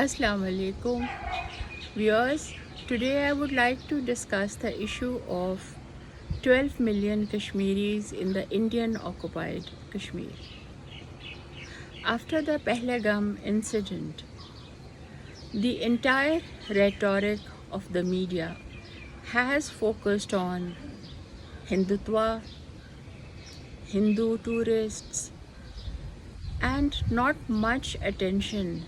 Assalamu alaikum viewers. Today I would like to discuss the issue of 12 million Kashmiris in the Indian occupied Kashmir. After the Pahalgam incident, the entire rhetoric of the media has focused on Hindutva, Hindu tourists, and not much attention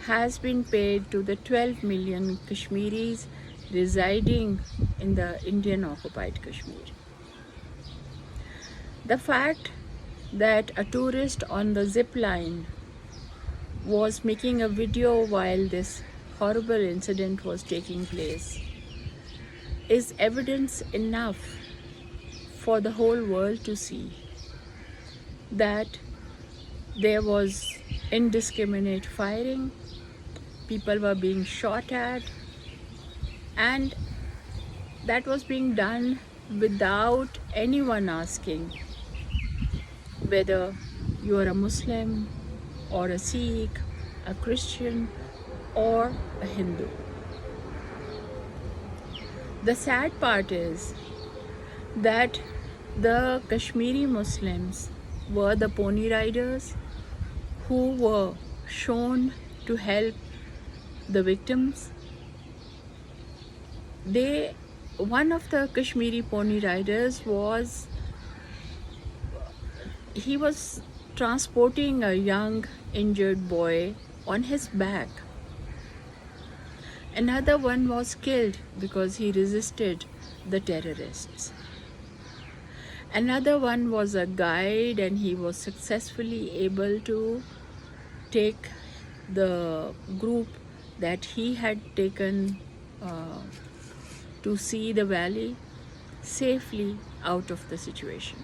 has been paid to the 12 million Kashmiris residing in the Indian occupied Kashmir. The fact that a tourist on the zip line was making a video while this horrible incident was taking place is evidence enough for the whole world to see that there was indiscriminate firing, people were being shot at, and that was being done without anyone asking whether you are a Muslim or a Sikh, a Christian or a Hindu. The sad part is that the Kashmiri Muslims were the pony riders who were shown to help the victims. One of the Kashmiri pony riders was transporting a young injured boy on his back. Another one was killed because he resisted the terrorists. Another one was a guide and he was successfully able to take the group that he had taken to see the valley safely out of the situation.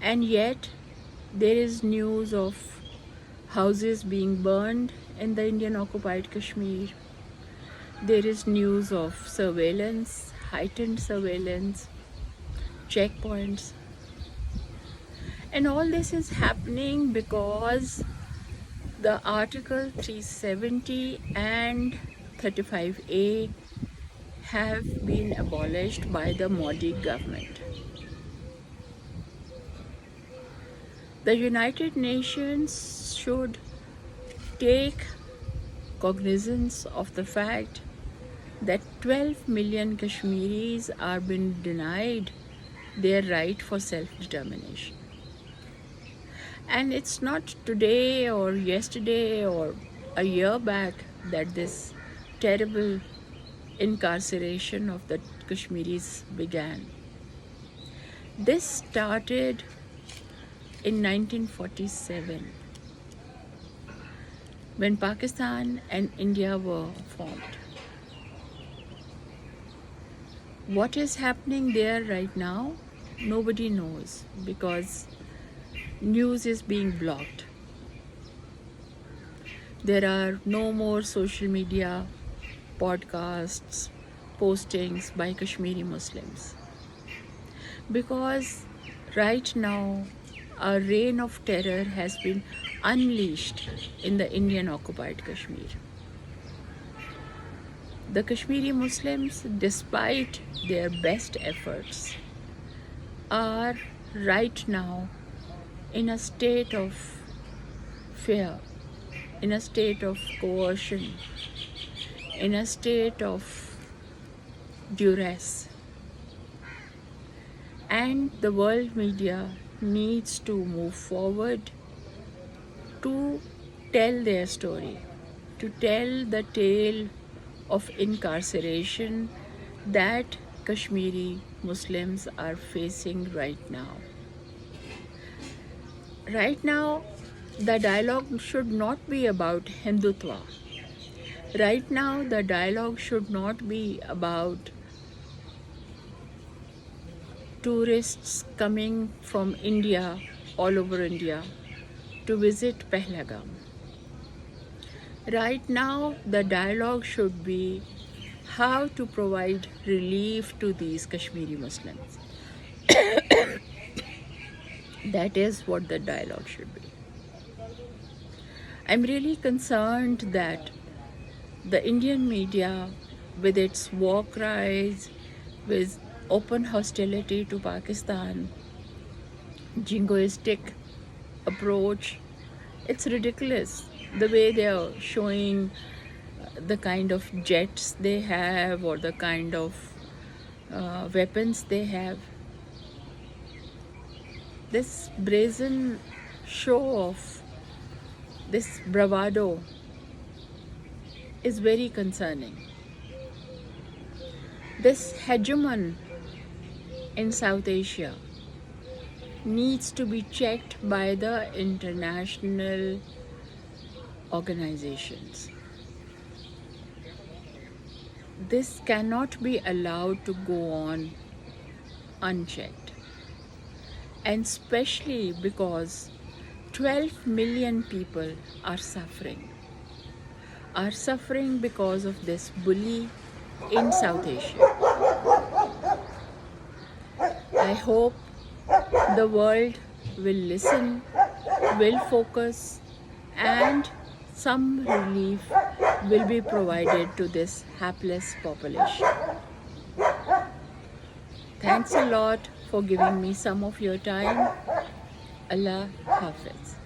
And yet there is news of houses being burned in the Indian occupied Kashmir. There is news of surveillance, heightened surveillance, checkpoints. And all this is happening because the Article 370 and 35A have been abolished by the Modi government. The United Nations should take cognizance of the fact that 12 million Kashmiris are being denied their right for self-determination. And it's not today or yesterday or a year back that this terrible incarceration of the Kashmiris began. This started in 1947 when Pakistan and India were formed. What is happening there right now? Nobody knows because news is being blocked. There are no more social media, podcasts, postings by Kashmiri Muslims. Because right now a reign of terror has been unleashed in the Indian occupied Kashmir. The Kashmiri Muslims, despite their best efforts, are right now in a state of fear, in a state of coercion, in a state of duress. And the world media needs to move forward to tell their story, to tell the tale of incarceration that Kashmiri Muslims are facing right now. Right now, the dialogue should not be about Hindutva. Right now, the dialogue should not be about tourists coming from India, all over India, to visit Pahalgam. Right now, the dialogue should be how to provide relief to these Kashmiri Muslims. That is what the dialogue should be. I'm really concerned that the Indian media, with its war cries, with open hostility to Pakistan, jingoistic approach, it's ridiculous the way they are showing the kind of jets they have or the kind of weapons they have. This brazen show off, this bravado is very concerning. This hegemon in South Asia needs to be checked by the international organizations. This cannot be allowed to go on unchecked, and especially because 12 million people are suffering because of this bully in South Asia. I hope the world will listen, will focus, and some relief will be provided to this hapless population. Thanks a lot for giving me some of your time. Allah Hafiz.